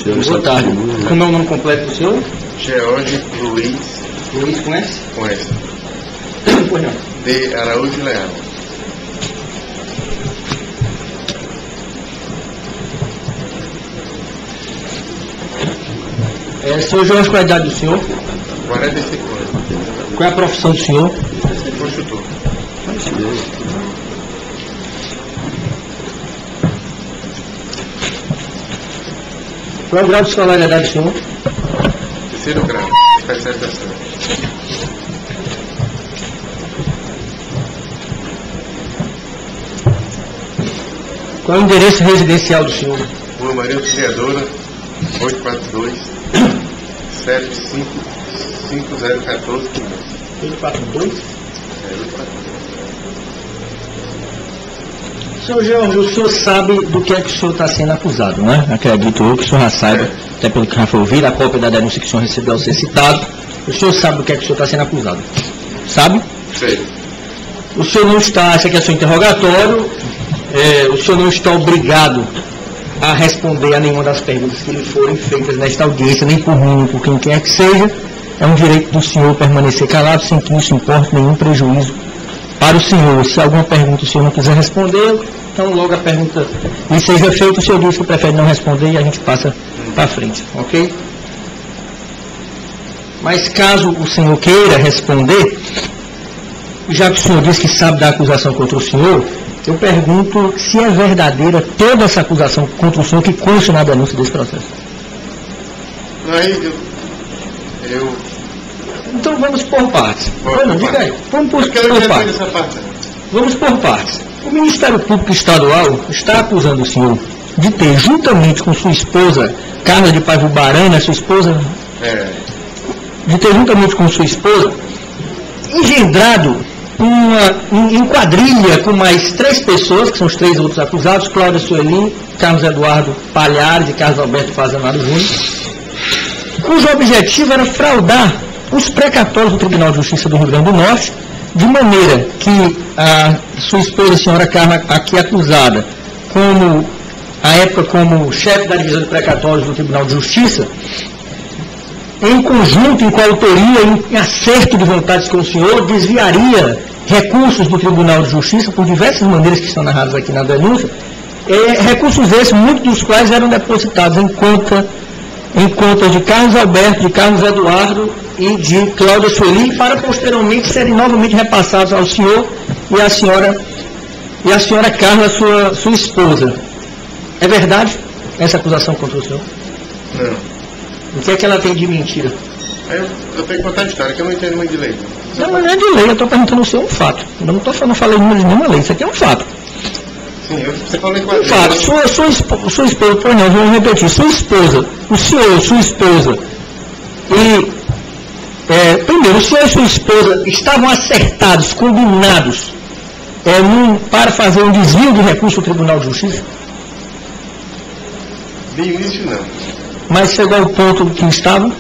senhor. Boa tarde. Como é o nome completo do senhor? George Luiz. Luiz com S? Com S. Pois não. De Araújo Leal. Senhor Jorge, qual é a idade do senhor? 45 anos. Qual é a profissão do senhor? Construtor. Qual é o grau de escolaridade do senhor? Terceiro grau. Especialização. Qual é o endereço residencial do senhor? Rua Maria Auxiliadora, 842 755014. 842? Senhor Jorge, o senhor sabe do que é que o senhor está sendo acusado, né? Acredito eu que o senhor já saiba, até pelo que já foi ouvido, a cópia da denúncia que o senhor recebeu ao ser citado. O senhor sabe do que é que o senhor está sendo acusado? Sabe? Sei. O senhor não está, esse aqui é o seu interrogatório, o senhor não está obrigado a responder a nenhuma das perguntas que lhe forem feitas nesta audiência, nem por mim, nem por quem quer que seja. É um direito do senhor permanecer calado, sem que isso importe nenhum prejuízo para o senhor. Se alguma pergunta o senhor não quiser responder, então logo a pergunta lhe seja feita, o senhor diz que prefere não responder e a gente passa para frente, ok? Mas caso o senhor queira responder, já que o senhor diz que sabe da acusação contra o senhor, eu pergunto se é verdadeira toda essa acusação contra o senhor que consta na denúncia desse processo. Aí eu Então vamos por partes. Não, diga aí. Vamos por partes. Vamos por partes. O Ministério Público Estadual está acusando o senhor de ter, juntamente com sua esposa, Carla de Paiva Barana, sua esposa, de ter, juntamente com sua esposa, engendrado em quadrilha com mais 3 pessoas, que são os 3 outros acusados, Cláudia Sueli, Carlos Eduardo Palhares e Carlos Alberto Fazanaro Júnior, cujo objetivo era fraudar os precatórios do Tribunal de Justiça do Rio Grande do Norte, de maneira que a sua esposa, a senhora Carla, aqui acusada, à época como chefe da divisão de precatórios do Tribunal de Justiça, em conjunto, em coautoria, em acerto de vontades com o senhor, desviaria recursos do Tribunal de Justiça, por diversas maneiras que estão narradas aqui na denúncia, recursos esses, muitos dos quais eram depositados em contas de Carlos Alberto, de Carlos Eduardo e de Cláudia Sueli, para posteriormente serem novamente repassados ao senhor e à senhora Carla, sua esposa. É verdade essa acusação contra o senhor? Não. O que é que ela tem de mentira? Eu tenho que contar a história, que eu não entendo muito de lei. Não é de lei, eu estou perguntando ao senhor um fato. Eu não falei de nenhuma lei, isso aqui é um fato. Sim, você falou em quadrilha. Um fato, sua esposa, pois não, vamos repetir, sua esposa, o senhor, sua esposa, primeiro, o senhor e sua esposa estavam acertados, combinados, para fazer um desvio de recurso do Tribunal de Justiça? De início, não. Mas chegou ao ponto que estavam?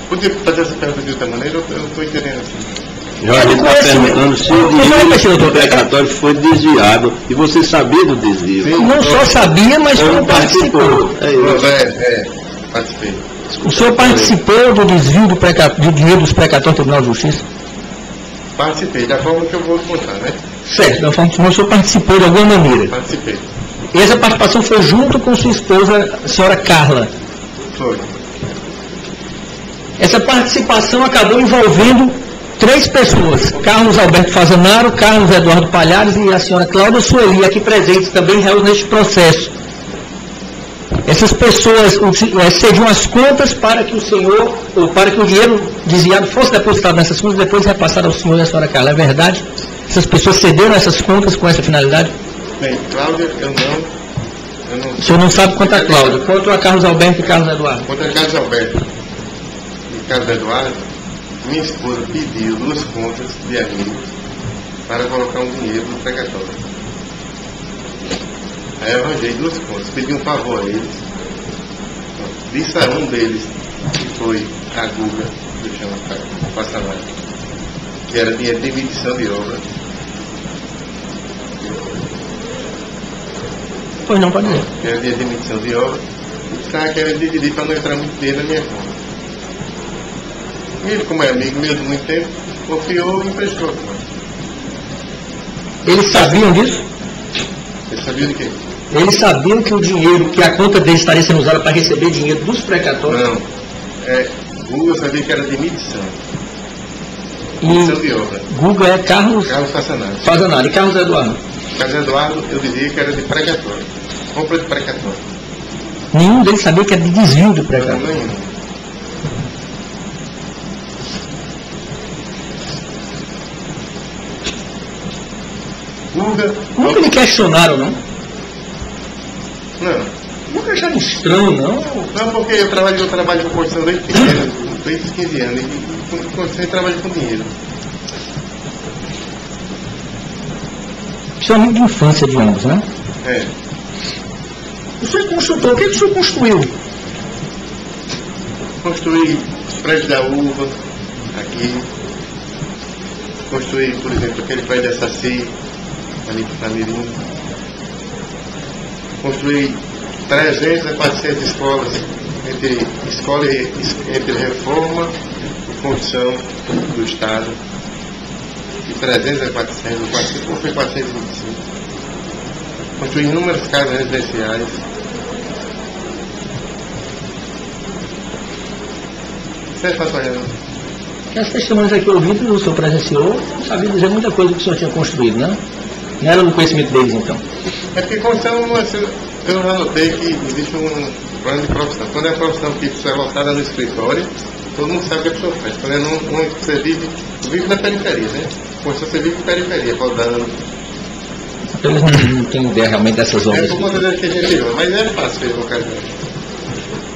Podia fazer essa pergunta de outra maneira, eu não estou entendendo assim. Jorge está perguntando se o dinheiro do precatório foi desviado e você sabia do desvio. Sim, não só sabia, mas como participou. Participei. O senhor participou do desvio do dinheiro dos precatórios do Tribunal de Justiça? Participei, da forma que eu vou contar, né? Certo, da forma que o senhor participou de alguma maneira. Participei. E essa participação foi junto com sua esposa, a senhora Carla? Foi. Essa participação acabou envolvendo 3 pessoas: Carlos Alberto Fazanaro, Carlos Eduardo Palhares e a senhora Cláudia Sueli, aqui presentes também réus neste processo. Essas pessoas cediam as contas para que o senhor, ou para que o dinheiro desviado fosse depositado nessas contas e depois repassado ao senhor e à senhora Carla. É verdade? Essas pessoas cederam essas contas com essa finalidade? Bem, Cláudia, eu não... O senhor não sabe quanto a Cláudia, quanto a Carlos Alberto e Carlos Eduardo? Quanto a Carlos Alberto e Carlos Eduardo, minha esposa pediu 2 contas de amigos para colocar um dinheiro no precatório. Aí eu arranjei 2 contas, pedi um favor a eles. Disse a um deles, que foi a Guga, que eu chamo Passalar, que era dinheiro de medição de obra. Pois não, pode dizer. Que era de admissão de obra, e estava querendo dividir para não entrar muito dinheiro na minha conta. E ele, como é amigo meu de muito tempo, confiou e emprestou. Eles sabiam disso? Ele sabia de quê? Eles sabiam que o dinheiro, que a conta deles estaria sendo usada para receber dinheiro dos precatórios? Não. Guga sabia que era de medição. E Medição de obra. Guga é Carlos Fazanari. E Carlos Eduardo? Carlos Eduardo, eu dizia que era de precatório. Compra de precatório. Nenhum deles sabia que era de desvio do Não, precatório? nenhum. Guga... Nunca me questionaram, não? Não. Nunca acharam estranho, não? Não, porque eu trabalho com construção desde pequeno, desde 15 anos, e com construção eu trabalho com dinheiro. Você é amigo de infância de ambos, né? É. O senhor é construtor, o que o senhor construiu? Construí os prédios da uva aqui. Construí, por exemplo, aquele prédio da Saci, ali para Mirim. Construí 300 a 400 escolas, entre reforma e construção do Estado. De 300 a 400, ou foi 425. Construí inúmeras casas residenciais. Você está trabalhando? As testemunhas aqui ouvidas, o senhor presenciou, não sabia dizer muita coisa que o senhor tinha construído, né? Não era no conhecimento deles, então? É porque construção não é... Eu já notei que existe um plano de profissão. Quando é a profissão que é lotada no escritório, todo mundo sabe o que a pessoa faz. Quando é você vive na periferia, né? Construção você vive na periferia, rodando. Eles não têm ideia realmente dessas obras. É por conta das que a gente viu, mas é fácil ver localidade.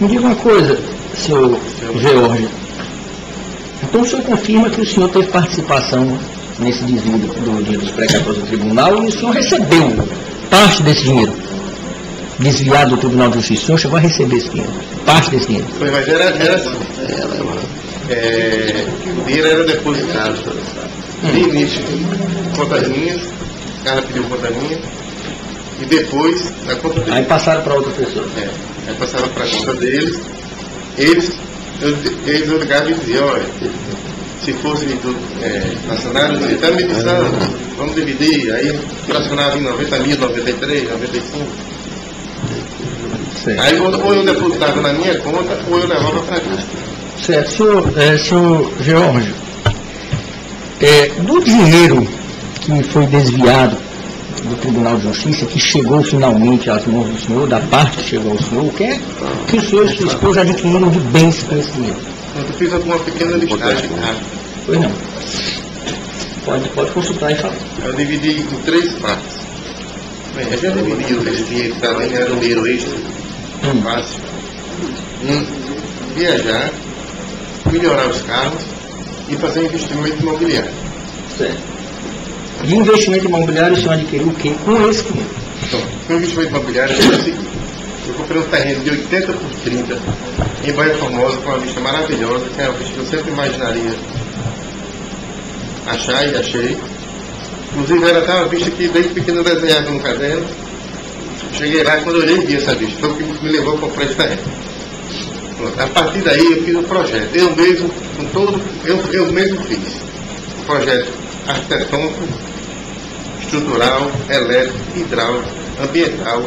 Me diga uma coisa, senhor George. Então o senhor confirma que o senhor teve participação nesse desvio do dinheiro dos precatórios do tribunal e o senhor recebeu parte desse dinheiro desviado do Tribunal de Justiça? O senhor chegou a receber esse dinheiro? Parte desse dinheiro? Foi, mas era assim. O dinheiro era depositado. De início, contas minhas, o cara pediu conta minha, e depois a conta deles. Aí passaram para outra pessoa. Aí passaram para a conta deles. Eles ligavam e diziam, olha, se fosse nacional, eu dizia, está medição, vamos dividir. Aí fracionava em 90 mil, 93, 95. Certo. Aí ou eu depositava na minha conta, ou eu levava para cá. Certo. Senhor George, do dinheiro que foi desviado do Tribunal de Justiça, que chegou finalmente às mãos do senhor, da parte que chegou ao senhor, o que é que o senhor e sua esposa adquiriram de bens com esse dinheiro? Eu fiz alguma pequena listagem. Pois não. Pode consultar e falar. Eu dividi em 3 partes. Bem, eu já dividi esse dinheiro que estava aí, era um dinheiro extra, fácil. Viajar, melhorar os carros e fazer investimento imobiliário. Certo. De investimento imobiliário, o senhor adquiriu o quê com esse dinheiro? Então, o investimento imobiliário foi o seguinte: eu comprei um terreno de 80 por 30 em Baía Formosa, com uma vista maravilhosa, que é uma vista que eu sempre imaginaria achar e achei. Inclusive era até uma vista que desde pequeno eu desenhava no caderno. Cheguei lá e quando eu olhei vi essa vista, foi o que me levou a comprar esse terreno. Pronto. A partir daí eu fiz um projeto, eu mesmo fiz um projeto arquitetônico, estrutural, elétrico, hidráulico, ambiental,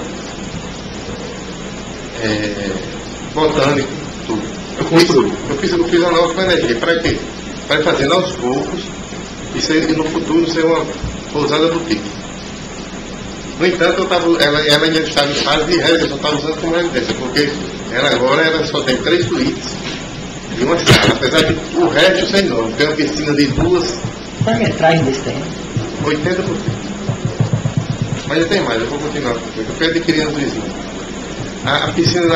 botânico, tudo. Eu fiz a nova energia. Para quê? Para ir fazendo aos poucos e no futuro ser uma pousada boutique. No entanto, ela ainda estava em fase de residência, eu só estava usando como residência, porque ela só tem 3 suítes e uma sala, apesar de o resto sem nome. Tem uma piscina de 2. Qual é a metragem desse terreno? 80%. Mas já tem mais, eu vou continuar, porque eu fui adquirindo os vizinhos. A piscina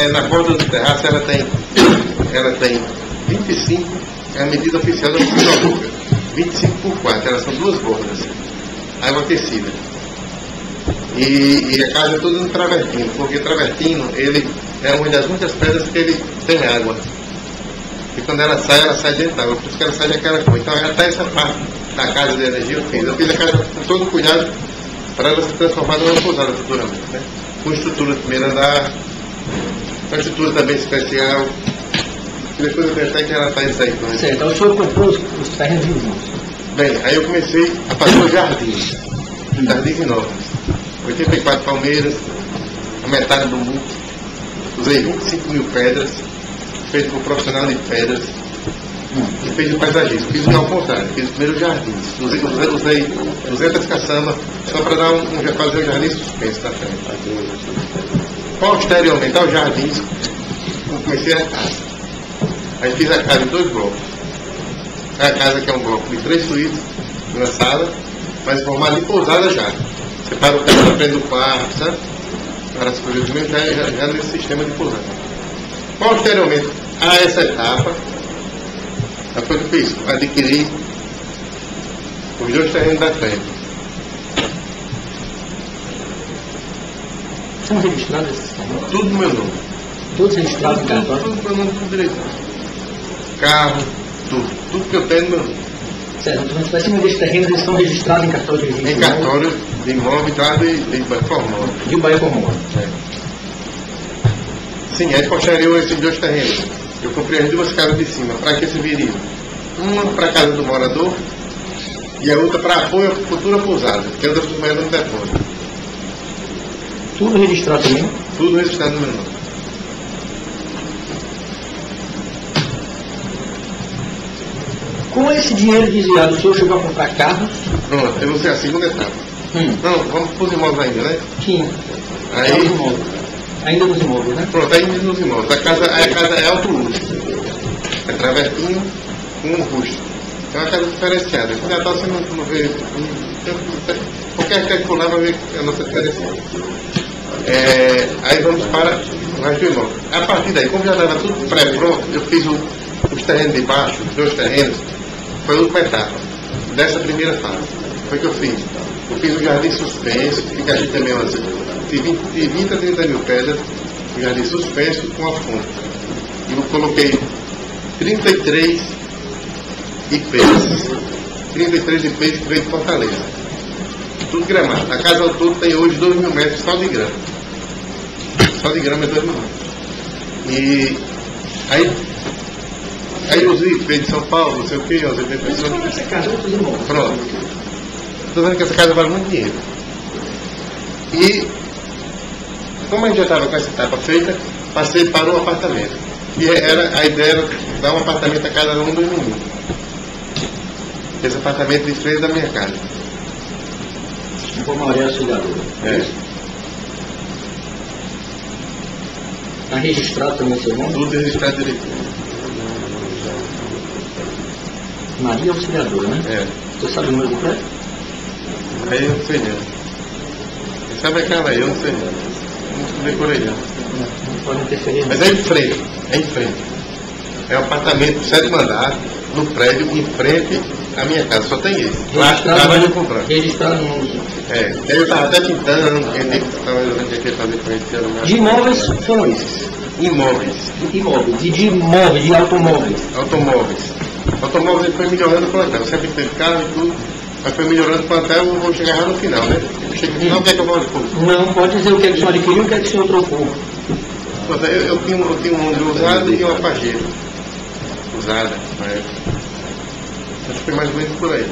na borda do terraço, ela tem 25, é a medida oficial da piscina, 25 por 4, elas são 2 bordas, água aquecida. E a casa é toda no travertino, porque travertino, ele é uma das muitas pedras que ele tem água. E quando ela sai dentro da água, por isso que ela sai daquela cor. Então até essa parte da casa de energia eu fiz a casa com todo cuidado para ela ser transformada numa pousada futuramente, né? Com estrutura de primeiro andar, com estrutura também especial. E depois eu tenho até que relatar isso aí. Né? Certo, então o senhor comprou os terrenos vizinhos. Bem, aí eu comecei a fazer os jardins enormes. 84 palmeiras, a metade do mundo. Usei 25 mil pedras, feito por profissional de pedras. E fez o paisagismo. Fiz ao contrário, fiz os primeiros jardins. Usei 200 caçambas só para fazer um jardim suspenso na frente. Posteriormente aos jardins, eu comecei a casa. Aí fiz a casa em 2 blocos. A casa que é um bloco de 3 suítes, uma sala, mas em formato de pousada já. Separa o terreno na frente do quarto, sabe? Para as coisas mesmo, já nesse sistema de pousada. Posteriormente a essa etapa, a coisa que eu fiz, adquiri os 2 terrenos da frente. São registrados esses terrenos? Tudo no meu nome. Todos registrados em cartório? Tudo no meu nome, tudo direito. Carro, tudo que eu tenho no meu nome. Certo, então para cima desses terrenos eles estão registrados em cartório de registro? Em cartório de imóvel lá de Bahia Formosa. De Bahia Formosa. Sim, aí posterior esses 2 terrenos. Eu comprei as 2 casas de cima. Para que serviriam? Uma para a casa do morador e a outra para apoio à futura pousada, que é outra dos maiores no depósito. Tudo registrado também? Tudo registrado no meu nome. Com esse dinheiro desviado, o senhor chegou a comprar carros? Pronto, eu vou ser a segunda etapa. Não, vamos para os imóveis ainda, né? Sim. Aí, ainda nos imóveis, né? Pronto, ainda nos imóveis. A casa é alto luxo. É travertinho com um rústico. É uma casa diferenciada. Se Natal você não vê. Qualquer arquiteto que for lá vai ver a nossa diferenciada. Aí vamos para o resto do imóvel. A partir daí, como já estava tudo pré-pronto, eu fiz os terrenos de baixo, os 2 terrenos. Foi a última etapa dessa primeira fase. Foi o que eu fiz. Eu fiz um jardim suspenso, que a gente também usa de 20 a 30 mil pedras, um jardim suspenso com a fonte. E eu coloquei 33 IPs. 33 IPs que veio de Fortaleza. Tudo gramado. A casa ao todo tem hoje 2 mil metros só de grama. Só de grama é 2 mil metros. E aí os IPs de São Paulo, não sei o que, os IPs de pessoas. Pronto. Estou dizendo que essa casa vale muito dinheiro. E como a gente já estava com essa etapa feita, passei para o apartamento. E a ideia era dar um apartamento a cada um dos meninos. Esse apartamento de frente da minha casa. Como Maria Auxiliadora. Está registrado também o seu nome? Tudo registrado direitinho. Maria Auxiliadora, né? Você sabe o número do prédio? Aí eu não sei não. Você sabe aquela aí, eu não sei não. Não decorei não. Não pode interferir. Mas é em frente. É um apartamento de 7º andar, no prédio, em frente à minha casa. Só tem esse. Lá vai comprando. Registrado no nome. Aí eu estava até pintando, quem tem que estava fazer com esse aluguel. De imóveis foram esses? Imóveis. De imóveis, de automóveis. Automóveis ele foi melhorando o plantel. Eu sempre teve carro e tudo, mas foi melhorando o plantel, eu vou chegar lá no final, né? Chega no final, o que é que eu vou adquirir? Não, pode dizer o que é que o senhor adquiriu e o que é que o senhor trocou. Eu tinha um Honda usado e uma Pajero usada na época. Acho que foi mais ou menos por aí.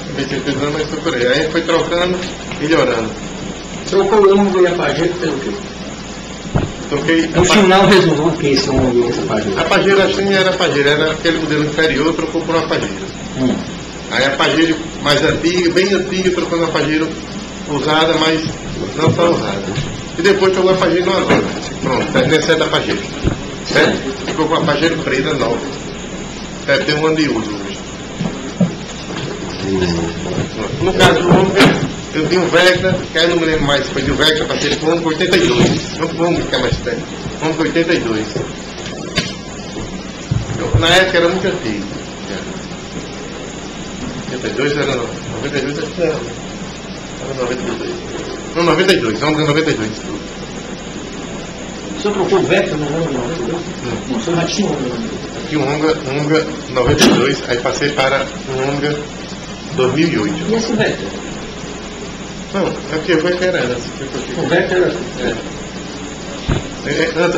Não tenho certeza não, mas foi por aí. Aí foi trocando, melhorando. Trocou o Honda e a Pajero pelo quê? No final resolveu o que esse Honda e essa Pajero? A Pajero assim era a Pajero, era aquele modelo inferior, trocou por uma Pajero. Aí a Pajero mais antiga, bem antiga, trocou uma Pajero usada, mas não tão usada. E depois trocou a Pajero numa nova. Pronto, nessa é da Pajero. Certo? Ficou com a Pajero preta nova. Deve ter um ano de uso hoje. No caso do Honda, eu vi um Vectra, que aí não me lembro mais, foi de um Vectra, passei com um Honda 82. Vamos ficar mais perto. Honda 82. Na época era muito antigo. 82 era 92, acho que era 92. Não, 92, Honda 92. O senhor trocou o Vectra no Honda 92? Não, o senhor já tinha um Honda 92. Tinha um Honda 92, aí passei para um Honda 2008. E esse Vectra? Não, é porque o VEC era antes. O VEC era assim.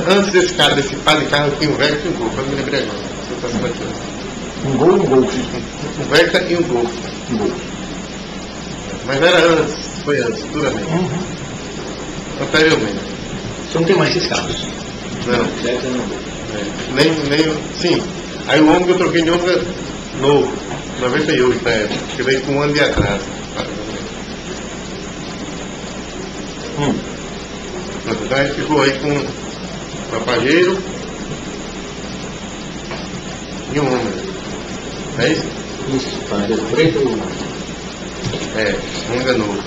Antes desse par de carro tinha um Vectra e um Gol, eu me lembrei agora. Um Gol e um Gol. Um Vectra e um Gol. Mas era antes, foi antes, duramente. Anteriormente. Você não tem mais esses carros? Não. Vectra não. Sim. Aí o Ômega eu troquei de Ômega novo, 98 na época, que veio com um ano de atraso. Então a gente ficou aí com um Papageiro e um Ômega. É isso? Isso, Papageiro preto. Um Ômega novo.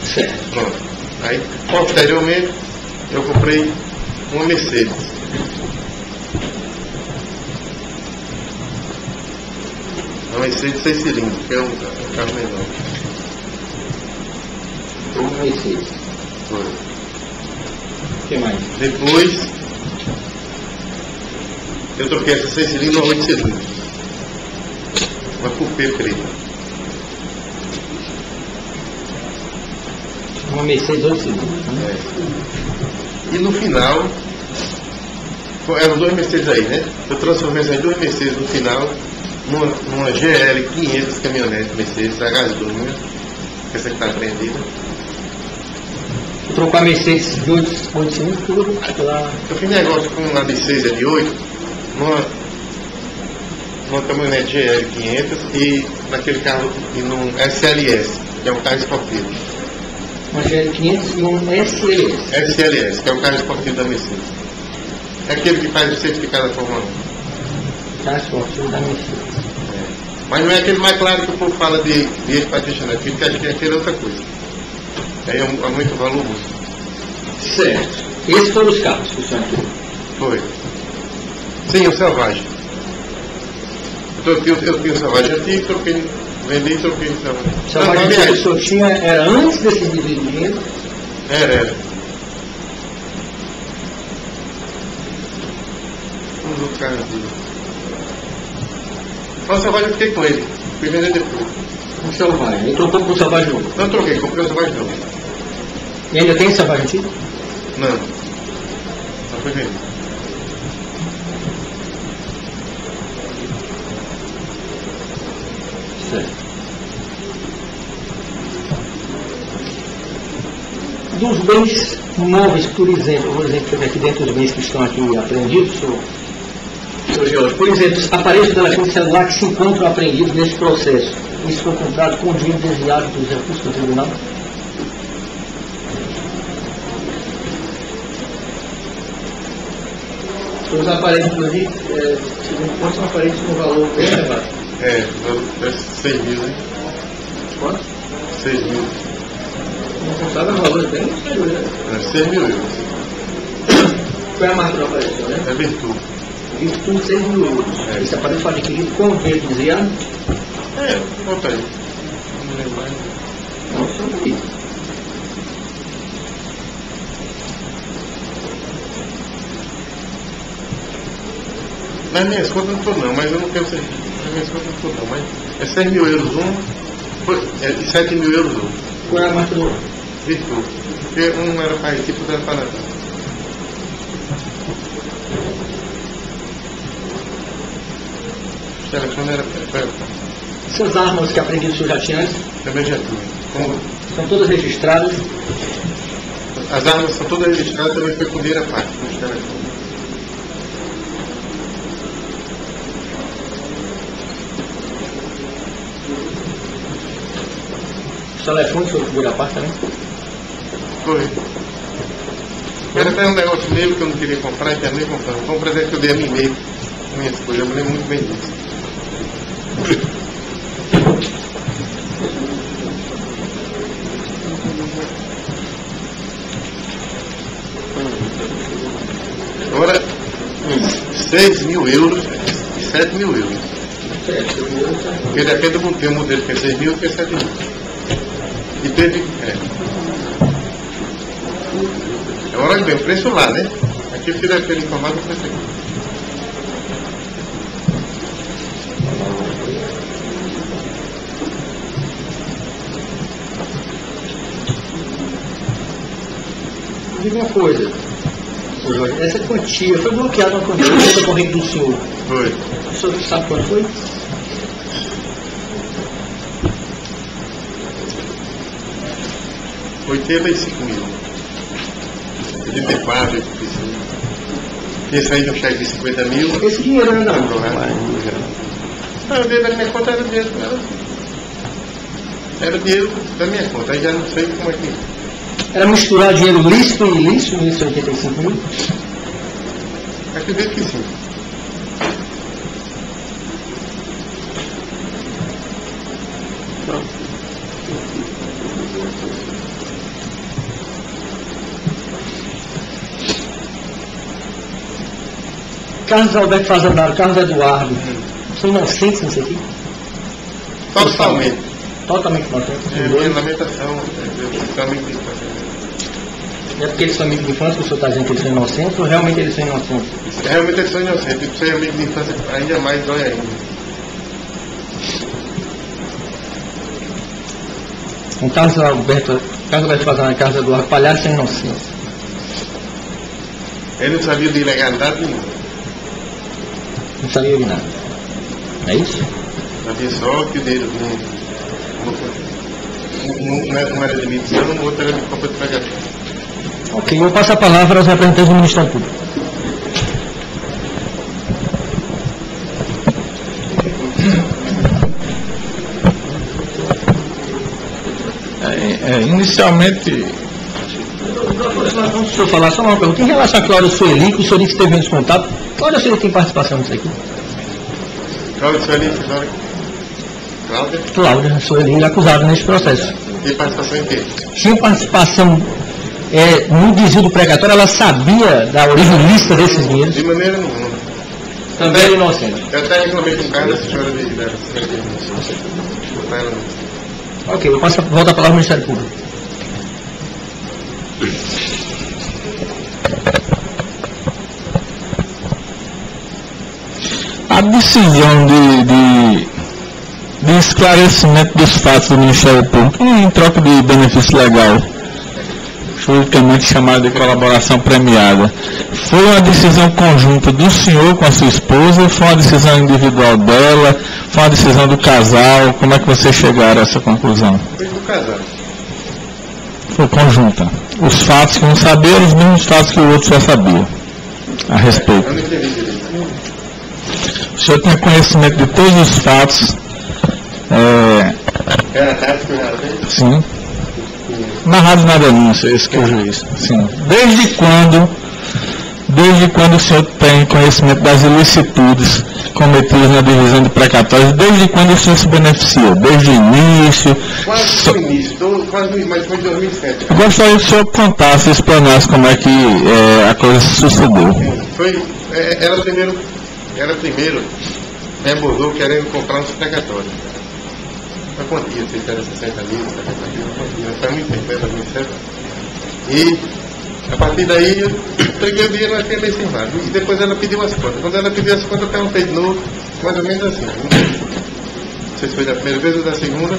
Certo. Pronto. Aí, posteriormente, eu comprei uma Mercedes. Uma Mercedes 6 cilindros, que é um carro menor. Uma Mercedes. Foi. O que mais? Depois, eu troquei essa 6 cilindros a 8 cilindros. Uma Coupé preta. Uma Mercedes 8 cilindros. E no final, eram 2 Mercedes aí, né? Eu transformei essas 2 Mercedes no final numa GL 500 caminhonete Mercedes, a gasônia, que essa que está apreendida. Trocou a Mercedes de 8 cilindros por aquela. Eu fiz negócio com uma de 6 e de 8, numa caminhonete GL 500 e naquele carro, e num SLS, que é um carro esportivo. Uma GL 500 e um SLS. SLS, que é o carro esportivo da Mercedes. É aquele que faz o certificado da Fórmula 1. Carro esportivo da Mercedes. Mas não é aquele mais claro que o povo fala de ex-patricinante, porque acho que aquele é outra coisa. Aí é muito valor muito. Certo. Esses foram os carros que o senhor tinha? Foi. Sim, o Selvagem. Eu tinha o Selvagem antigo, vendi e troquei o Selvagem. O Selvagem que o senhor tinha era antes desse dividir dinheiro? Era. Um outro carro antigo. Mas o Selvagem eu fiquei com ele. Fui vender depois. O Selvagem. E trocou por um Selvagem novo? Não troquei, comprei o Selvagem novo. E ainda tem Selvagem antigo? Não. Só foi vender. Certo. Dos bens móveis, por exemplo, aqui dentro dos bens que estão aqui apreendidos, senhor George, por exemplo, os aparelhos de telefone celular que se encontram apreendidos nesse processo, isso foi comprado com o dinheiro desviado dos recursos do tribunal? Os aparelhos, inclusive, segundo ponto, são aparelhos com valor bem elevado. É 6 mil, né? Quanto? 6 mil. Não contava valores bem inferiores, né? 6 mil euros. Qual é a marca do aparelho, senhor, né? É Virtu. Virtu 6 mil euros. Esse aparelho foi adquirido com o dinheiro desviado? Conta aí. Não lembro mais. Não, só aqui. Nas minhas contas não estou não, mas eu não quero ser. Nas minhas contas não estou não, mas é 6 mil euros e 7 mil euros outro. Qual é a marca do Virtu. Porque um era para Haiti, outro era para Natal. O telefone era para Essas armas que apreendido o senhor já tinha antes? também já tinha. São todas registradas? As armas são todas registradas, também foi com dinheiro à parte, com os telefones. Os telefones foram com dinheiro à parte também? Foi. Era até um negócio meu que eu não queria comprar e terminei comprando. Foi um presente que eu dei a mim mesmo, a minha esposa. Eu me lembro muito bem disso. Agora, 6 mil euros e 7 mil euros. Porque depende do tem um modelo que é 6 mil e que é 7 mil. E teve. Agora bem, o preço lá, né? Aqui eu fiz aquele informado o preço aqui. diga uma coisa, senhor Jorge, essa quantia, foi bloqueada uma quantia na conta corrente do senhor. Foi. O senhor sabe quanto foi? 85 mil. 84, 85. Esse aí no cheque de 50 mil. Esse dinheiro ainda não. Não, o dinheiro da minha conta era dinheiro. Era dinheiro da minha conta. Aí já não sei como é que. Era misturar dinheiro lícito e ilícito nesses 85 mil? Acredito que sim. Carlos Alberto Fazendário, Carlos Eduardo, são inocentes nisso aqui? Totalmente. Totalmente inocentes. É minha lamentação. É porque eles são amigos de infância que o senhor está dizendo que eles são inocentes ou realmente eles são inocentes? Realmente eles são inocentes. E ser amigo de infância ainda mais dói ainda. Então, Carlos Alberto Fazendário, Carlos Eduardo, palhaço são inocentes. Ele não sabia de ilegalidade nenhuma. Não sabia de nada. É isso? Sabia só que o dinheiro não era de medição, o outro era de compra de pregação. Ok, eu passo a palavra aos representantes do Ministério Público. Inicialmente. Antes do senhor falar, só uma pergunta. Em relação a Cláudio Sueli, que o senhor disse que teve um descontato, Cláudio Sueli tem participação nisso aqui? Cláudio Sueli, Cláudia Sueli, acusado nesse processo. Tem participação em quê? Tinha participação no desvio do precatório, ela sabia da origem lícita desses dinheiros? De maneira nenhuma. Também é inocente. Eu até reclamei com o cara dessa senhora de Ok, eu volto a palavra ao Ministério Público. A decisão de esclarecimento dos fatos do Ministério Público em troca de benefício legal, juridicamente chamada de colaboração premiada, foi uma decisão conjunta do senhor com a sua esposa, foi uma decisão individual dela, foi uma decisão do casal? Como é que vocês chegaram a essa conclusão? Foi do casal. Foi conjunta. Os fatos que um sabia eram os mesmos fatos que o outro já sabia a respeito. Eu não entendi direito. O senhor tem conhecimento de todos os fatos? Era tarde que eu já vi? Sim. Narrado na denúncia, esse que é o juiz. Sim. Desde quando o senhor tem conhecimento das ilicitudes cometidas na divisão de precatórios? Desde quando o senhor se beneficia? Desde o início? Quase no início, mas foi em 2007. Eu gostaria que o senhor contasse, explanasse como é que a coisa se sucedeu. Ela primeiro me abordou querendo comprar uns precatórios. A quantia, se era 60 mil, 70 mil, a quantia, faz muito tempo, era 2007. E a partir daí eu entreguei o dinheiro naquele lecionário. E depois ela pediu as contas. Quando ela pediu as contas, eu perguntei de novo, mais ou menos assim. Não sei se foi da primeira vez ou da segunda.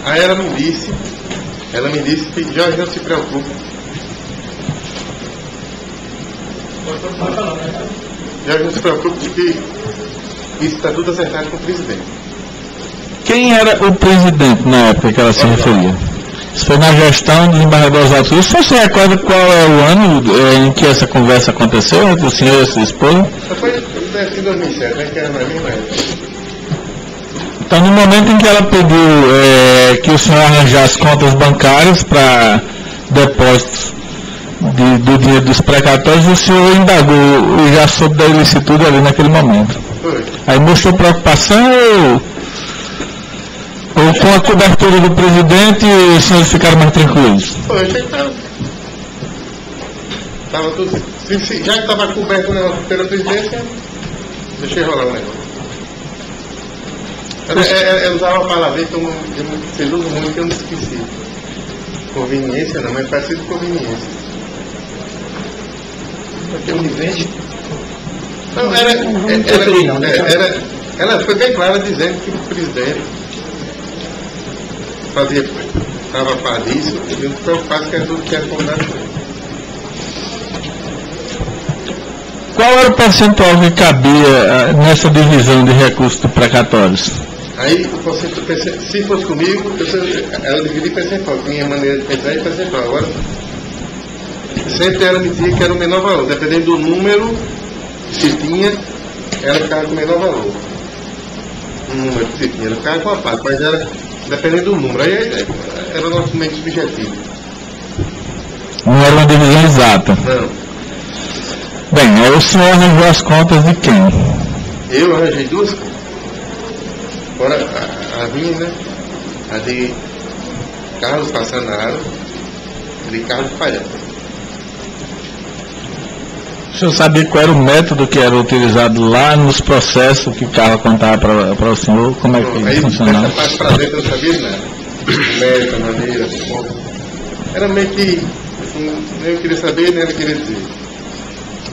Aí ela me disse que Jorge, não se preocupe. Jorge, não se preocupe que isso está tudo acertado com o presidente. Quem era o presidente na época que ela se referia? Isso foi na gestão do embaixador Oswaldo Cruz. Você se recorda qual é o ano em que essa conversa aconteceu entre o senhor e a sua esposa? Foi em 2007, né, que era na mesma época. Então, no momento em que ela pediu que o senhor arranjasse contas bancárias para depósitos do dinheiro dos precatórios, o senhor indagou já soube da ilicitude ali naquele momento. Foi. Aí mostrou preocupação ou com a cobertura do presidente os senhores ficaram mais tranquilos? Foi, já estava tudo. Já que estava coberto o negócio pela presidência, deixei rolar o negócio. Ela usava uma palavra que vocês usam muito que eu não esqueci. Conveniência não, mas parecido com conveniência. Porque o vivente. Não, ela foi bem clara dizendo que o presidente estava a par disso e não se preocupasse que era tudo que era combinado com ele. Qual era o percentual que cabia nessa divisão de recursos de precatórios? Aí, se fosse comigo, ela dividia percentual, tinha maneira de pensar em percentual. Agora, sempre ela me dizia que era o menor valor, dependendo do número que se tinha, ela ficava com o menor valor. O número que se tinha, ela ficava com a parte, mas era dependendo do número. Aí era o nosso meio subjetivo. Não era uma divisão exata? Não. Bem, aí o senhor arranjou as contas de quem? Eu arranjei duas contas. Fora a minha, né? A de Carlos Passanaro e de Carlos Palhaço. O senhor sabia qual era o método que era utilizado lá nos processos que o Carlos contava para o senhor? Como é que aí, funcionava? Essa parte para dentro eu não sabia nada. O método, a maneira, era meio que, assim, nem eu queria saber, nem ela queria dizer.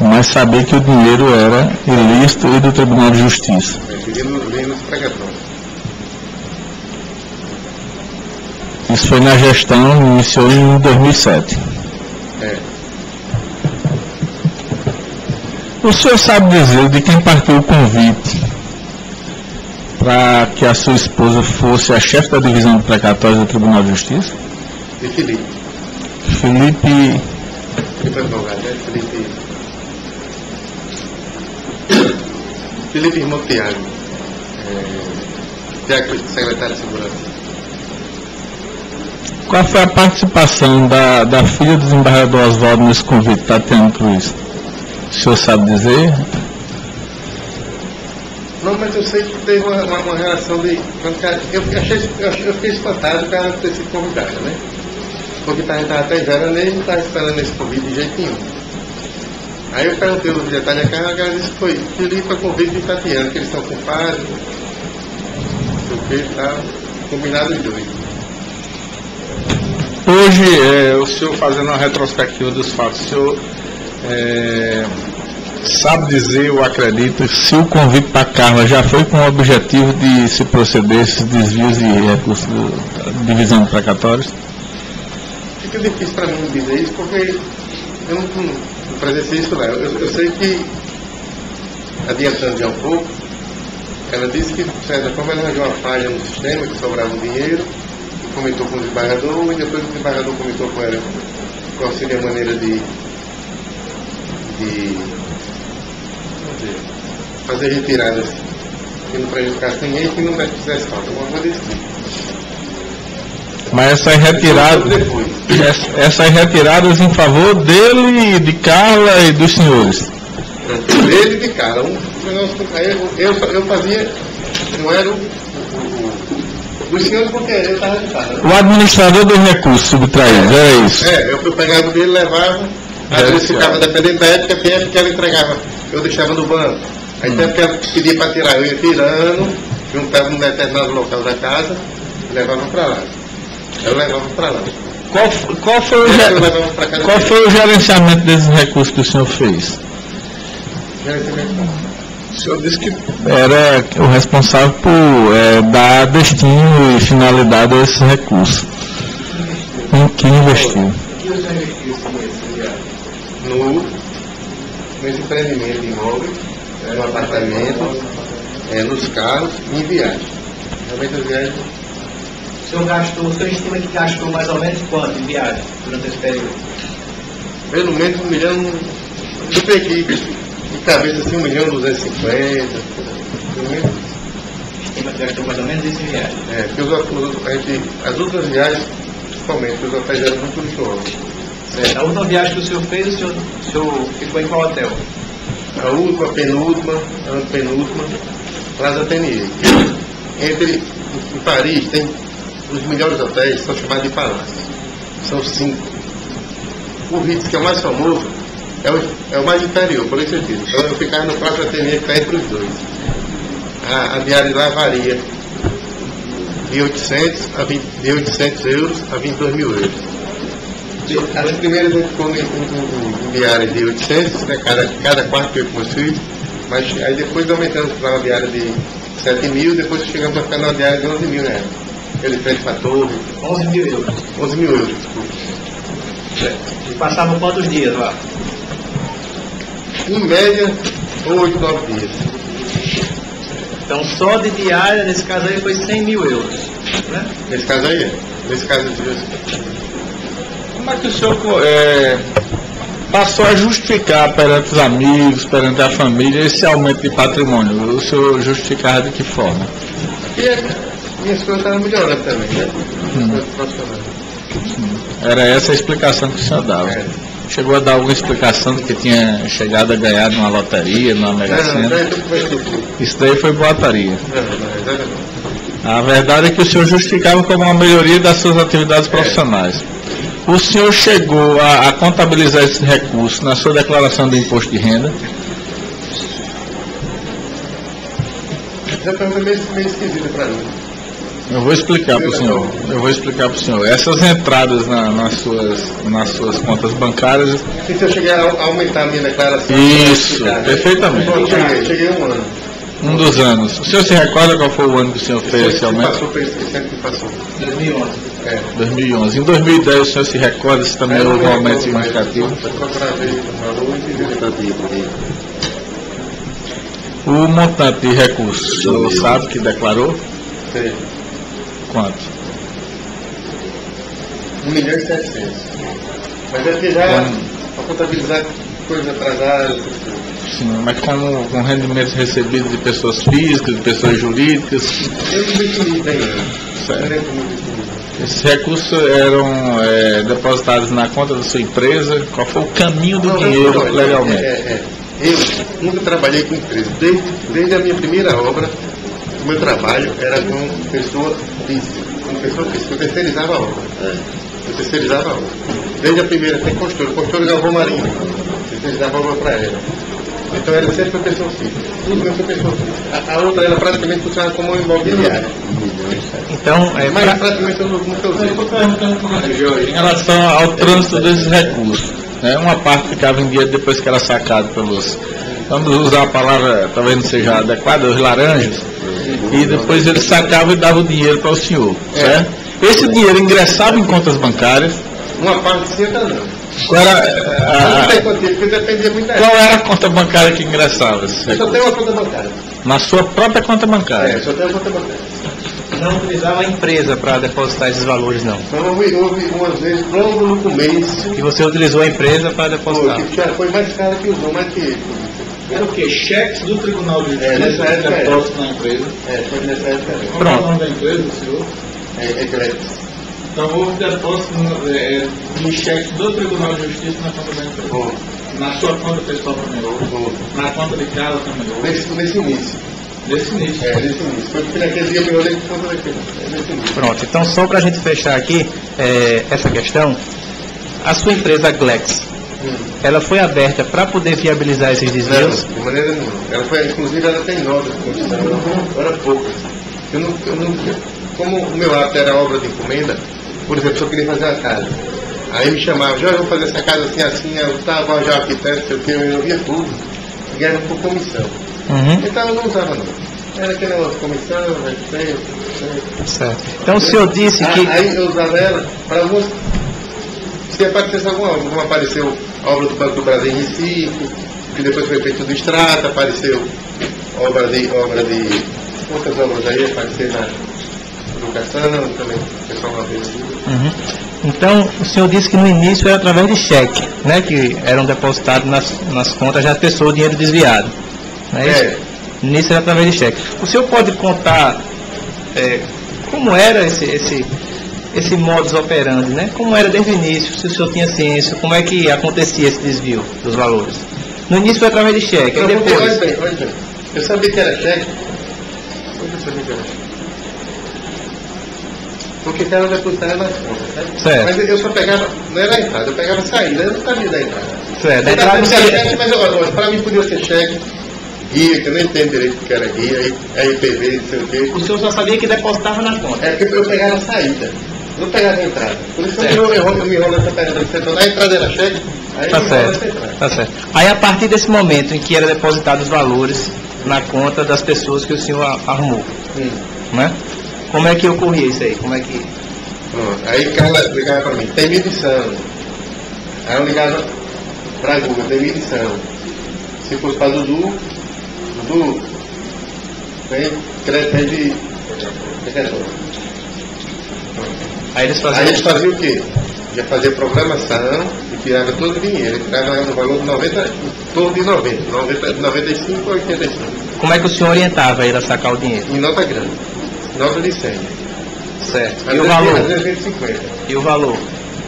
Mas sabia que o dinheiro era ilícito e do Tribunal de Justiça. Queria nos pregatórios. Isso foi na gestão, iniciou em 2007. É. O senhor sabe dizer de quem partiu o convite para que a sua esposa fosse a chefe da divisão de precatórios do Tribunal de Justiça? E Felipe. Felipe Advogado, né? Felipe irmão Tiago. Tiago, secretário de Segurança. Qual foi a participação da filha do desembargador Oswaldo nesse convite, Tatiana Cruz? O senhor sabe dizer? Não, mas eu sei que teve uma relação de... Eu fiquei espantado com ela ter sido convidada, né? Porque a gente estava até em Veranês e não estava esperando esse convite de jeito nenhum. Aí eu perguntei os detalhes da casa, ela disse que foi Felipe a convite de Tatiana, que eles estão ocupados, não sei o que e tal, combinado os dois. Hoje, o senhor fazendo uma retrospectiva dos fatos, o senhor sabe dizer ou acredita se o convite para Carla já foi com o objetivo de se proceder esses desvios de recursos da divisão de precatórios? Fica difícil para mim dizer isso, porque eu não presenciei isso lá. Eu sei que, adiantando já um pouco, ela disse que, de certa forma, ela arranjou uma falha no sistema, que sobrava o dinheiro, e comentou com o desembargador, e depois o desembargador comentou com ela qual seria a maneira de fazer retiradas que não prejudicasse ninguém e que não fizesse falta. Alguma coisa desse tipo. Mas essas retiradas em favor dele, de Carla e dos senhores? Dele e de Carla. Eu fazia, não era dos senhores porque eu estava de Carla. O administrador dos recursos subtraídos, era isso? Eu pegava dele, levava, às vezes ficava dependendo da época, tem época que ela entregava, eu deixava no banco. Aí tem época que ela pedia para tirar, eu ia tirando, juntava num determinado local da casa e levava para lá. Eu levava para lá. Qual foi o gerenciamento desses recursos que o senhor fez? O senhor disse que era o responsável por dar destino e finalidade a esses recursos. Em que investiu? Nesse empreendimento de imóveis, no apartamento, nos carros e em viagem. Realmente as viagens. O senhor estima que gastou mais ou menos quanto em viagem durante esse período? Pelo menos 1 milhão, eu peguei de cabeça assim 1.250.000. Estima que gastou mais ou menos isso em viagem? Porque as outras viagens, principalmente, os hotéis eram muito luxuosos. A última viagem que o senhor fez, o senhor ficou em qual hotel? A última, a penúltima, Plaza Atelier. Em Paris tem os melhores hotéis, são chamados de palácios. São 5. O Ritz, que é o mais famoso, é o mais inferior, por esse sentido. Então eu ficava no Plaza Atelier, que está entre os dois. A diária lá varia de 800 euros a 22 mil euros. As primeiras a gente ficou em diária de 800, né, cada quarto que eu com meus filhos, mas aí depois aumentamos para uma diária de 7 mil, depois chegamos a ficar numa diária de 11 mil reais. Ele fez para torre. 11 mil euros. 11 mil euros, desculpa. E passavam quantos dias lá? em média, 8, 9 dias. Então, só de diária, nesse caso aí, foi 100 mil euros. Né? Nesse caso aí, nesse caso de Como é que o senhor passou a justificar perante os amigos, perante a família, esse aumento de patrimônio? O senhor justificava de que forma? E minhas coisas estavam melhorando também, né? Era essa a explicação que o senhor dava. Chegou a dar alguma explicação de que tinha chegado a ganhar numa loteria, numa Mega Sena? Isso daí foi boataria. Não, exatamente. A verdade é que o senhor justificava como uma melhoria das suas atividades profissionais. O senhor chegou a contabilizar esses recursos na sua declaração de imposto de renda? Já está meio esquisito para mim. Eu vou explicar para o senhor. Essas entradas nas suas contas bancárias... E se eu chegar a aumentar a minha declaração? Isso, perfeitamente. Cheguei um ano. Um dos anos. O senhor se recorda qual foi o ano que o senhor fez esse aumento? Esse ano que passou. 2011. 2011. Em 2010 o senhor se recorda se também houve um aumento significativo? O montante de recursos, o senhor sabe que declarou? Sim. Quanto? 1.700.000. Mas é que já para contabilizar coisas atrasadas. Sim, mas com rendimentos recebidos de pessoas físicas, de pessoas jurídicas? Eu não defini bem. Certo. Esses recursos eram depositados na conta da sua empresa? Qual foi o caminho do dinheiro legalmente? Eu nunca trabalhei com empresa. Desde a minha primeira obra, o meu trabalho era com pessoa física. Eu terceirizava a obra. Desde a primeira, tem construtora Galvão Marinho. Terceirizava a obra para ela. Então era sempre para pessoa física. Tudo mesmo para pessoa física. A outra era praticamente funcionava como imobiliária. Então, mas praticamente eu nunca usei. Em relação ao trânsito desses recursos, uma parte ficava em dia depois que era sacado pelos, vamos usar a palavra, talvez não seja adequada, os laranjas, e depois eles sacavam e davam o dinheiro para o senhor, certo? Esse dinheiro ingressava em contas bancárias. Uma parte sim, outra não. Qual era a conta bancária que ingressava? Eu só tenho uma conta bancária. Na sua própria conta bancária? Só tenho uma conta bancária. Não utilizava a empresa para depositar esses valores, não? Então houve umas vezes, logo no começo. E você utilizou a empresa para depositar? Foi mais caro que usou, mais que ele. Era o quê? Cheques do Tribunal de Justiça? Nessa época depósito na empresa? Foi nessa época. Qual é o nome da empresa, senhor? É Glex. Então houve depósito de cheques do Tribunal de Justiça na conta da empresa? Na sua conta pessoal também houve? Na conta de casa também houve? Nesse início. Nesse início? Nesse início. Foi porque naquele dia eu olhei por conta daquele. Nesse início. Pronto, então só para a gente fechar aqui essa questão, a sua empresa Glex, ela foi aberta para poder viabilizar esses desvios? Não, de maneira nenhuma. Inclusive ela tem notas de condição, era poucas. Eu não, como o meu ato era obra de encomenda, por exemplo, se eu queria fazer uma casa, aí me chamava, já vou fazer essa casa assim, eu estava já arquiteto, sei o que, eu via tudo, e ganhava por comissão. Então eu não usava não. Era aquele negócio de comissão, Certo. Então o senhor disse que... Aí eu usava ela para alguns... Se aparecesse alguma obra, como apareceu a obra do Banco do Brasil em Recife, que depois foi feito do Extrata, apareceu obra de outras obras aí, apareceu na educação, também o pessoal uma vez. Então, o senhor disse que no início era através de cheque, né, que eram depositados nas contas das pessoas o dinheiro desviado. Não é isso? No início era através de cheque. O senhor pode contar como era esse modus operandi, né? Como era desde o início, se o senhor tinha ciência, como é que acontecia esse desvio dos valores? No início foi através de cheque, aí depois... Olha bem. Eu sabia que era cheque. Eu sabia que era cheque. Porque era depositar nas contas, certo? Mas eu só pegava, não era a entrada, eu pegava a saída, eu não sabia da entrada. Certo, da entrada cheque, mas olha, para mim podia ser cheque, guia, que eu não entendo direito o que era guia, aí IPV, não sei o quê. O senhor só sabia que depositava na conta? É porque eu pegava a saída, não pegava a entrada. Por isso que eu me enrolo essa perna. Então, a entrada era cheque, aí tá certo, tá certo. Aí a partir desse momento em que era depositado os valores na conta das pessoas que o senhor arrumou, né? Como é que ocorria isso aí? Como é que... Pronto. Aí Carla ligava para mim, tem medição. Aí eu ligava para a Google, tem medição. Se fosse para Dudu tem crédito de retorno. Aí eles faziam o quê? Ia fazer programação e tirava todo o dinheiro. Ele tirava no valor de 90, em torno de 95 ou 85. Como é que o senhor orientava ele a sacar o dinheiro? Em nota grande. Nota de 100. Certo. Às E o vezes, valor? Às vezes 50. E o valor?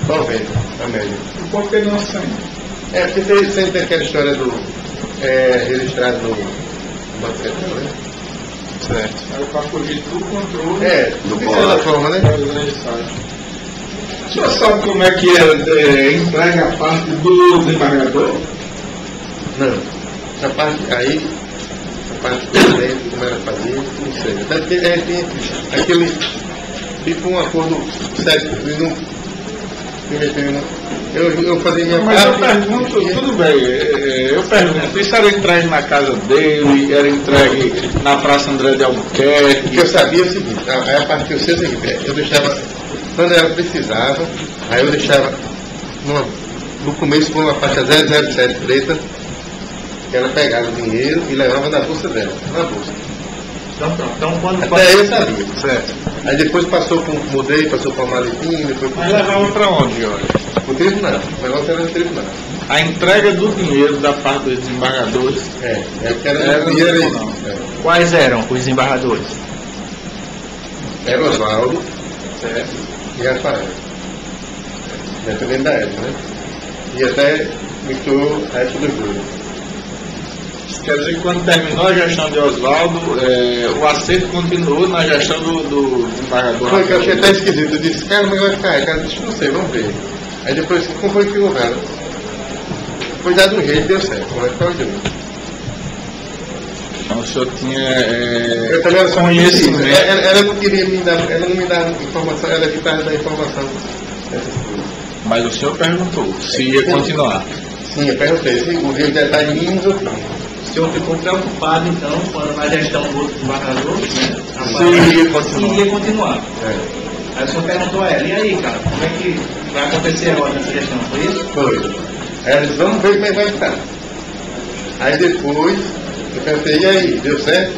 90, a média. Por que não 100? Porque sempre tem aquela história do registrado do Banco Central, né? Certo. Aí para fugir do controle. Do da forma, né? O senhor sabe como é que entrega a parte do desembargador? Não. Essa parte aí, a parte do dentro, como era fazer, não sei. Até porque a gente tinha aquele tipo um acordo sério. Eu fazia minha Mas parte. eu pergunto, tudo bem, eu pergunto, isso era entregue na casa dele, era entregue na Praça André de Albuquerque? O que eu sabia é o seguinte, a parte que eu sei é o seguinte, eu deixava, quando ela precisava, aí eu deixava no começo com uma faixa 007 preta, que ela pegava o dinheiro e levava na bolsa dela, na bolsa. Então quando Até eu sabia. Certo. Aí depois passou para o maletim, depois Mas levava para onde, olha? o tribunal. O negócio era no tribunal. A entrega do dinheiro da parte dos desembargadores Era no dinheiro tribunal. Quais eram os desembargadores? Era Oswaldo Certo. e Rafael. Dependendo da época, né? E até mitou a época do Júlio. Quer dizer que quando terminou a gestão de Oswaldo, o acerto continuou na gestão do desembargador. Foi que eu achei até esquisito. Eu disse, cara, mas vai ficar. Cara, disse, não sei, vamos ver. Aí depois, como foi que houveram? Foi dado um jeito, deu certo. Vai ficar o Júlio. Então o senhor tinha Eu também era só conhecimento. ela não queria me dar, ela não me dava informação, ela que estava dando informação dessas coisas. Mas o senhor perguntou se ia continuar. Sim, eu perguntei, se o Rio já está em Minas ou não. O senhor ficou preocupado, então, na gestão do outro desembargador, né? Se ia continuar. Aí o senhor perguntou a ela, e aí, cara, como é que vai acontecer agora nessa gestão? Foi isso? Foi. Aí ela disse, vamos ver como é que vai ficar. Aí depois, eu perguntei, e aí, deu certo?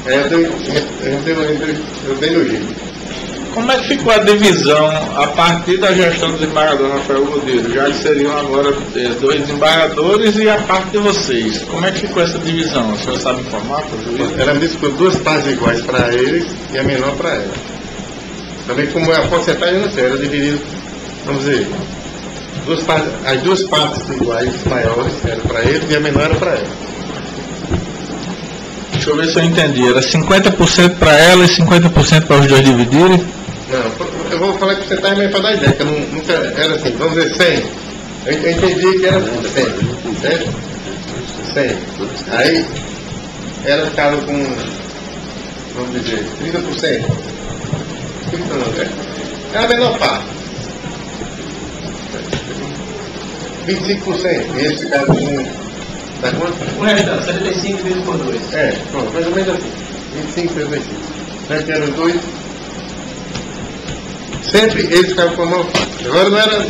Aí eu dei no jeito. Como é que ficou a divisão a partir da gestão do desembargador Rafael Godeiro? Já que seriam agora 2 desembargadores e a parte de vocês. Como é que ficou essa divisão? O senhor sabe informar para o juiz? Ela me disse que foi 2 partes iguais para eles e a menor para ela. Também como a porcentagem, eu não sei, era dividido, vamos dizer, as 2 partes iguais maiores eram para eles e a menor era para ela. Deixa eu ver se eu entendi. Era 50% para ela e 50% para os 2 dividirem? Não, eu vou falar que você está meio para dar ideia, que eu nunca era assim, vamos dizer 100. Eu entendi que era 100, certo? 100. Aí, ela ficava com, vamos dizer, 30%. É a menor parte. 25%. E eles ficavam com, tá quanto? O restante, 75 vezes por 2. Pronto, mais ou menos assim. 25, 35. Nós tínhamos 2. Sempre eles ficavam com a maior parte. Agora não era.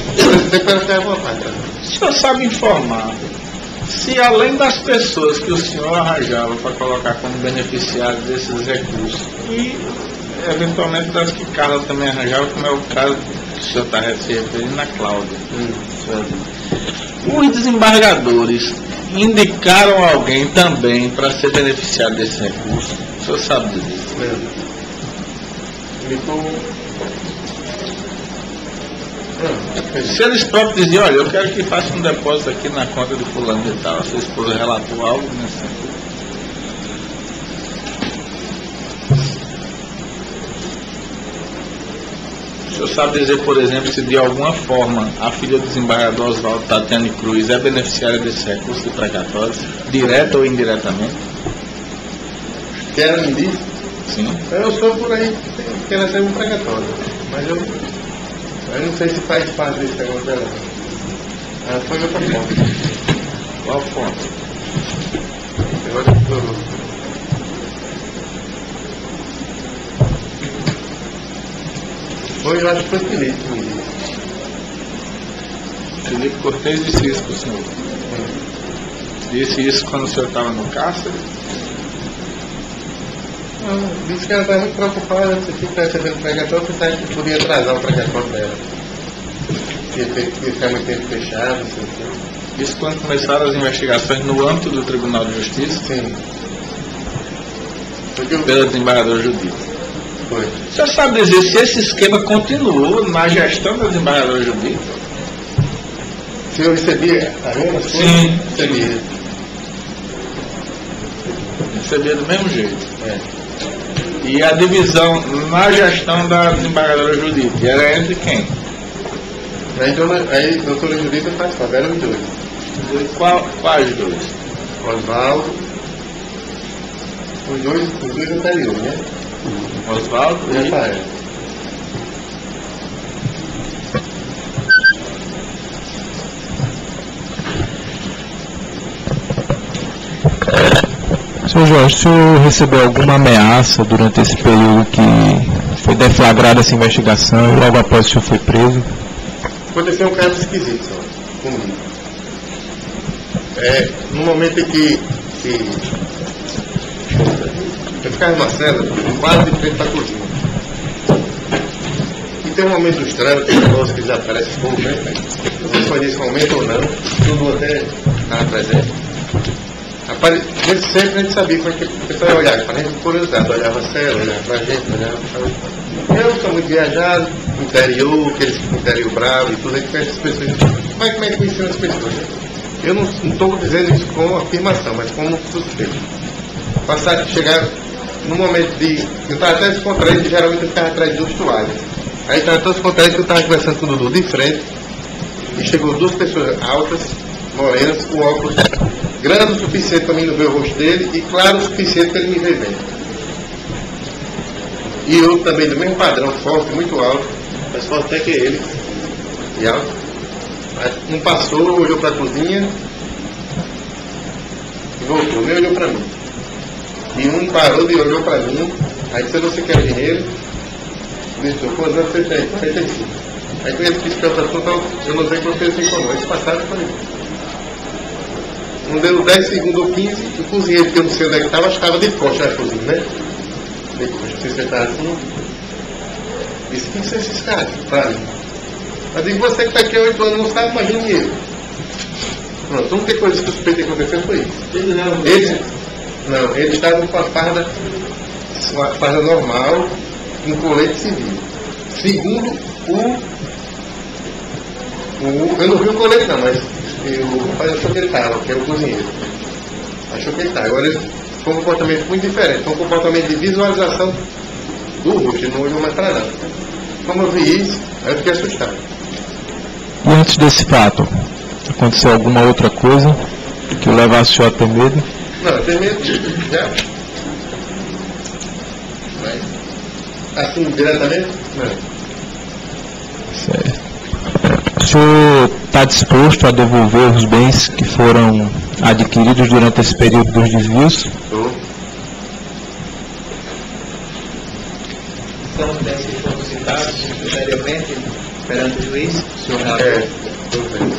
Sempre era ficar com a parte. O senhor sabe informar se além das pessoas que o senhor arranjava para colocar como beneficiários desses recursos e eventualmente das que Carla também arranjava, como é o caso que o senhor está se referindo na Cláudia. Os desembargadores indicaram alguém também para ser beneficiário desse recurso. O senhor sabe disso? Se eles próprios diziam, olha, eu quero que faça um depósito aqui na conta de fulano e tal, a sua esposa relatou algo nesse sentido? O senhor sabe dizer, por exemplo, se de alguma forma a filha do desembargador Oswaldo Tatiane Cruz é beneficiária desse recurso de precatórios, direta ou indiretamente? Que ela me disse? Sim. Eu sou por aí, que ela tem um precatório. Mas eu não sei se faz parte desse negócio dela. Ela foi outra fonte. Qual fonte? Agora estourou. Foi, eu acho que foi Felipe que me disse. Felipe Cortez disse isso para o senhor. disse isso quando o senhor estava no cárcere? Não, disse que ela estava muito preocupada, se fica recebendo pregatório, que podia atrasar o pregatório dela. Ia ficar muito tempo fechado, não sei o quê. Isso quando começaram as investigações no âmbito do Tribunal de Justiça? Sim. Pela desembargadora Judite. Foi. O senhor sabe dizer se esse esquema continuou na gestão da desembargadora Judite? Se eu recebia a mesma coisa? Sim. Recebia. Recebia do mesmo jeito. É. E a divisão na gestão da desembargadora Judite era entre quem? Aí, doutora Judite participava, eram os dois. Quais dois? Oswaldo, os dois anteriores, né? Oswaldo E Rafael. Senhor Jorge, o senhor recebeu alguma ameaça durante esse período que foi deflagrada essa investigação e logo após o senhor foi preso? Aconteceu um caso esquisito só, comigo. No momento em que eu ficava numa cela, quase de frente para a cozinha. E tem um momento dos trâmites, que desaparece pouco, né? Não sei se foi nesse momento ou não, tudo até estava presente. Desde sempre a gente sabia como é que o pessoal ia olhar, para a gente curiosidade, olhava a cela, olhava para a gente, olhava para eu sou muito viajado, interior, aqueles interior bravo e tudo, a gente conhece as pessoas. Mas como é que conheciam as pessoas? Eu não estou dizendo isso como afirmação, mas como suspeito. Chegar no momento de. Eu estava até descontraído, geralmente eu ficava atrás de duas toalhas. Aí estava tão descontraído que eu estava conversando com o Dudu de frente, e chegou duas pessoas altas, morenas, com óculos grande o suficiente para mim não ver o rosto dele e claro o suficiente para ele me ver bem. E outro também do mesmo padrão, forte, muito alto, mais forte até que ele, e alto. Um passou, olhou para a cozinha e voltou, nem olhou para mim. E um parou e olhou para mim, aí disse: você quer dinheiro? Disse: quantos anos você tem? 45. Aí quando ele quis perguntar tudo, eu não sei quanto ele se incomodou. Eles passaram para mim. Não deu 10 segundos ou 15, o cozinheiro, que eu não sei onde é que estava, acho que estava de costa na cozinha, né? De costa, você sentar assim. Disse: quem são esses caras? Para mim. Eu digo: você que está aqui há 8 anos não sabe, imagine eu. Pronto, a única coisa suspeita que aconteceu foi isso. Eles estavam com a farda normal, um colete civil. Segundo eu não vi o colete não, mas eu achou que ele estava, que é o cozinheiro. Achou que ele estava. Agora foi um comportamento muito diferente, foi um comportamento de visualização do rosto, ele não olhou mais para nada. Como eu vi isso, aí eu fiquei assustado. E antes desse fato, aconteceu alguma outra coisa que o levasse o senhor a ter medo? Não, ter medo já. Mas assim, diretamente, não. Certo. O senhor está disposto a devolver os bens que foram adquiridos durante esse período dos desvios? Estou. São os bens que foram citados anteriormente perante o juiz? O senhor Estou vendo.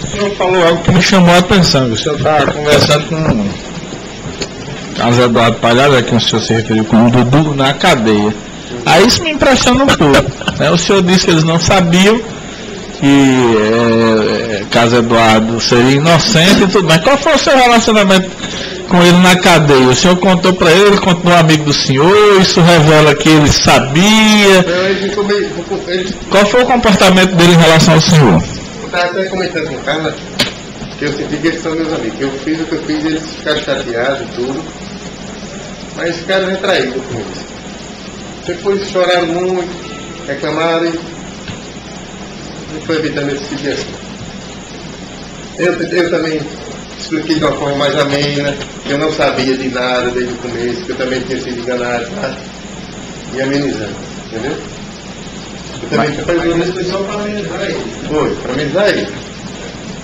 O senhor falou algo que me chamou a atenção. O senhor está conversando com Carlos Eduardo Palhares, a quem o senhor se referiu como Dudu, na cadeia. Aí isso me impressiona um pouco. Né? O senhor disse que eles não sabiam que Carlos Eduardo seria inocente e tudo mais. Qual foi o seu relacionamento com ele na cadeia? O senhor contou para ele continuou amigo do senhor, isso revela que ele sabia. Qual foi o comportamento dele em relação ao senhor? Eu estava até comentando com o Carlos que eu senti que eles são meus amigos. Eu fiz o que eu fiz, eles ficaram chateados e tudo, mas ficaram retraídos com isso. Depois choraram muito, reclamaram e não foi evitando esse tipo de assunto. Eu também expliquei de uma forma mais amena, que eu não sabia de nada desde o começo, que eu também tinha sido enganado, tá? E amenizando, entendeu? Eu também foi só para amenizar ele. Foi, para amenizar ele.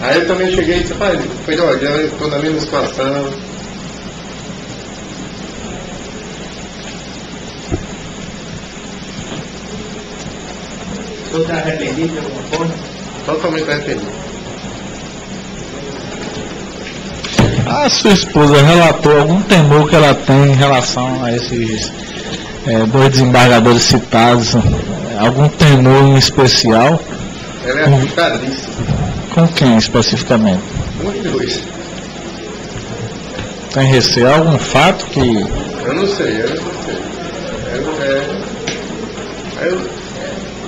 Aí eu também cheguei e disse: pai, olha, eu estou na mesma situação. senhor está arrependido de alguma forma? Totalmente arrependido. A sua esposa relatou algum temor que ela tem em relação a esses dois desembargadores citados? Algum temor em especial? Ela é assustadíssima. Com quem especificamente? Um de dois. Tem receio? Algum fato que... Eu não sei.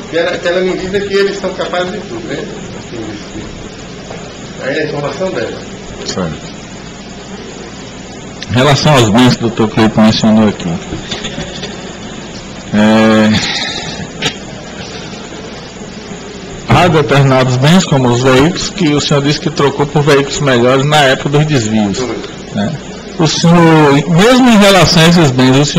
Que ela me diz que eles são capazes de tudo, né? Aí é a informação dela. Certo. Em relação aos bens que o Dr. Cleiton mencionou aqui, há determinados bens, como os veículos, que o senhor disse que trocou por veículos melhores na época dos desvios, né? O senhor, mesmo em relação a esses bens,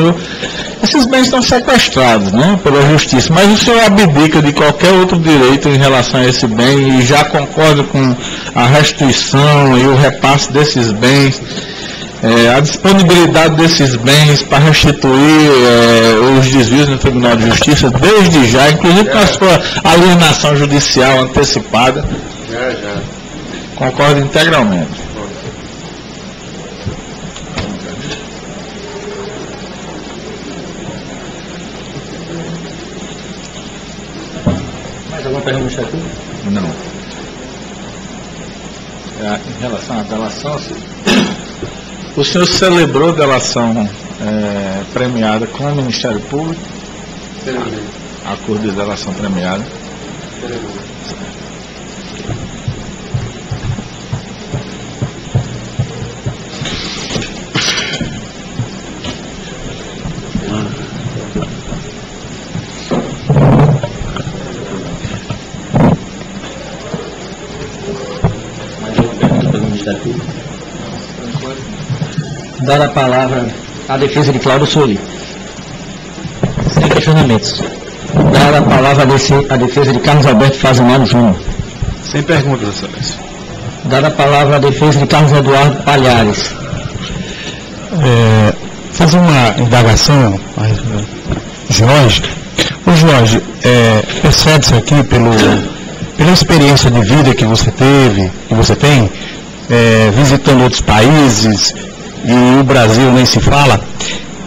esses bens estão sequestrados, né, pela justiça, mas o senhor abdica de qualquer outro direito em relação a esse bem e já concorda com a restituição e o repasse desses bens, a disponibilidade desses bens para restituir os desvios no Tribunal de Justiça desde já, inclusive com a sua alienação judicial antecipada? Já. Concordo integralmente. Mais alguma pergunta aqui? Não. Em relação à delação, o senhor celebrou delação premiada com o Ministério Público? Celebrei. Acordo de delação premiada. Celebrei. Dar a palavra à defesa de Cláudio Soli. Sem questionamentos. Dar a palavra à defesa de Carlos Alberto Fazimano Júnior. Sem perguntas, excelência. Dar a palavra à defesa de Carlos Eduardo Palhares. Fazer uma indagação, Jorge. Ô Jorge, percebe-se aqui pela experiência de vida que você teve, que você tem, visitando outros países, e o Brasil nem se fala,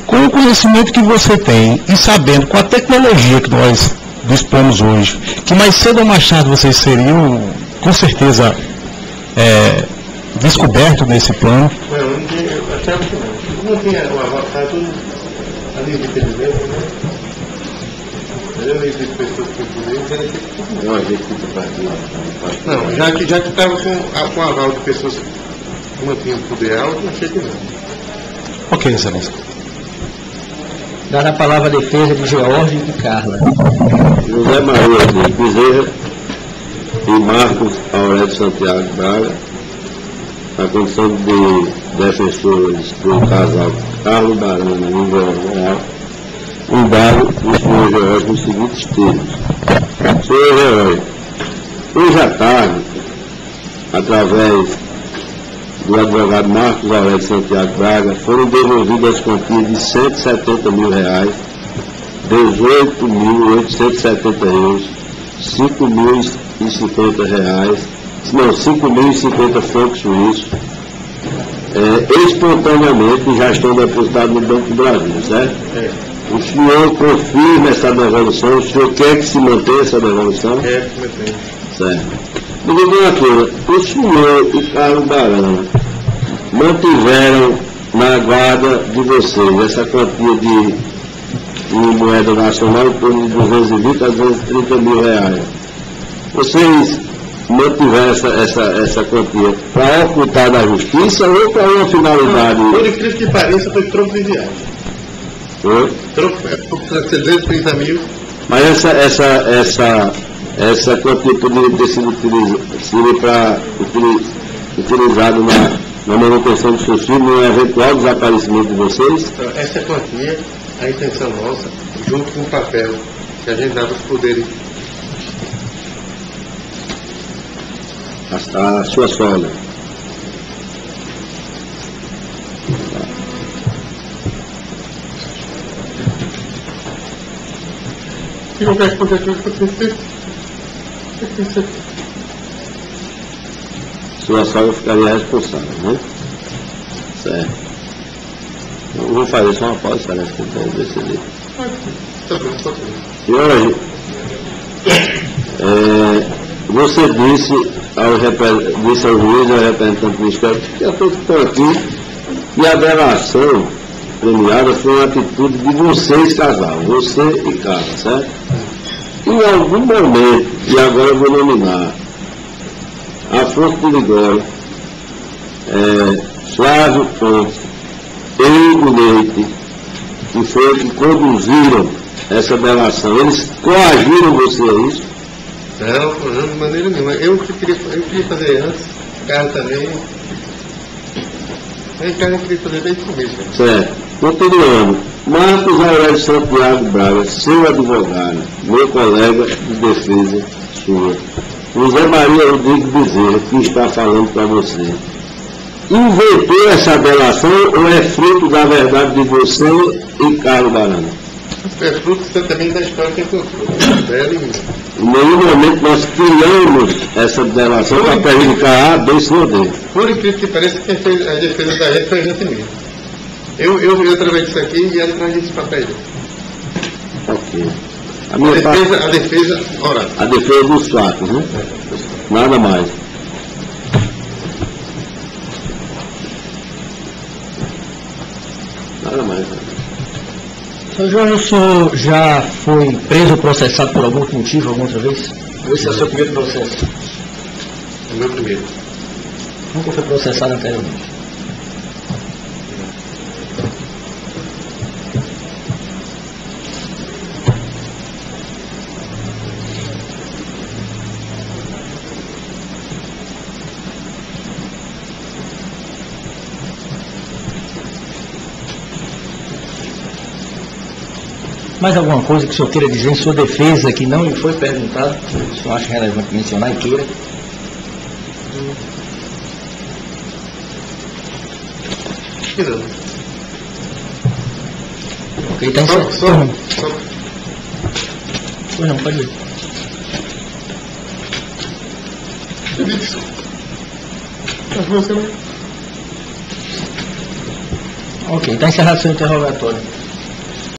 com o conhecimento que você tem e sabendo com a tecnologia que nós dispomos hoje, que mais cedo ou mais tarde vocês seriam, com certeza, descobertos nesse plano. Eu achava que não. Não tinha uma vontade, tudo ali de presidente, né? Eu nem sei se pessoas que presidente, não, a gente fica partido. Não, já que estava com aval de pessoas que mantinham o poder alto, não achei que não. Ok, excelência. Dar a palavra à defesa de George e de Carla. José Maria de Bezerra e Marcos Aurélio Santiago Braga, na condição de defensores do casal Carlos Barana e João Real, indago o senhor George nos seguintes termos. Senhor George, hoje à tarde, através do advogado Marcos Aurélio Santiago Braga, foram devolvidas as quantias de R$170 mil, R$18.870, R$5.050, não, 5.050 francos suíços, espontaneamente já estão depositados no Banco do Brasil, certo? O senhor confirma essa devolução? O senhor quer que se mantenha essa devolução? Quer que se mantenha. Certo. Me diga uma coisa, o senhor e Carlos Barana mantiveram na guarda de vocês essa quantia de moeda nacional em torno de 220 a 230 mil reais. Vocês mantiveram essa quantia para ocultar da justiça ou para uma finalidade? Por incrível que pareça, foi troco de viagem. Foi? Troco, para 230 mil. Mas essa quantia poderia ter sido utilizada na manutenção dos seus filhos, no eventual desaparecimento de vocês? Então, essa quantia, a intenção nossa, junto com o papel que a gente dava os poderes. A sua sogra. E qualquer coisa que acontecer, Sua sogra ficaria responsável, né? Certo. Eu vou fazer só uma pausa, parece que eu tenho decidido. E hoje, você disse ao juiz e ao representante do Ministério que a todos estão aqui que a delação premiada foi uma atitude de vocês, casal, você e Carla, certo? Em algum momento, e agora eu vou nominar Afonso de Ligório, Flávio Pontes, Eurico Leite, que foi que conduziram essa delação, eles coagiram você a isso? Não, de maneira nenhuma. Eu queria fazer antes, Carla também. A Carla queria fazer desde o começo. Certo. Continuando. Marcos Aurélio Santiago Braga, seu advogado, meu colega de defesa sua, José Maria Rodrigues Bezerra, que está falando para você, inventou essa delação ou é fruto da verdade de você e Carlos Barão? É fruto também da história que encontrou. Em nenhum momento nós criamos essa delação para prejudicar A, B, C ou D. Por incrível que pareça, quem fez a defesa da gente foi a gente mesmo. Eu através disso aqui e ela traz esse papel. Ok. A defesa oral. A defesa dos fatos, né? Nada mais. Nada mais. Sr. Jorge, o senhor já foi preso ou processado por algum outro motivo, alguma outra vez? Ou esse é o seu primeiro processo? É o meu primeiro. Nunca foi processado anteriormente? Mais alguma coisa que o senhor queira dizer em sua defesa que não lhe foi perguntado, o senhor acha relevante mencionar e queira? Não. Ok, está encerrado. Só. Pois não, pode ir. Ok, está encerrado seu interrogatório.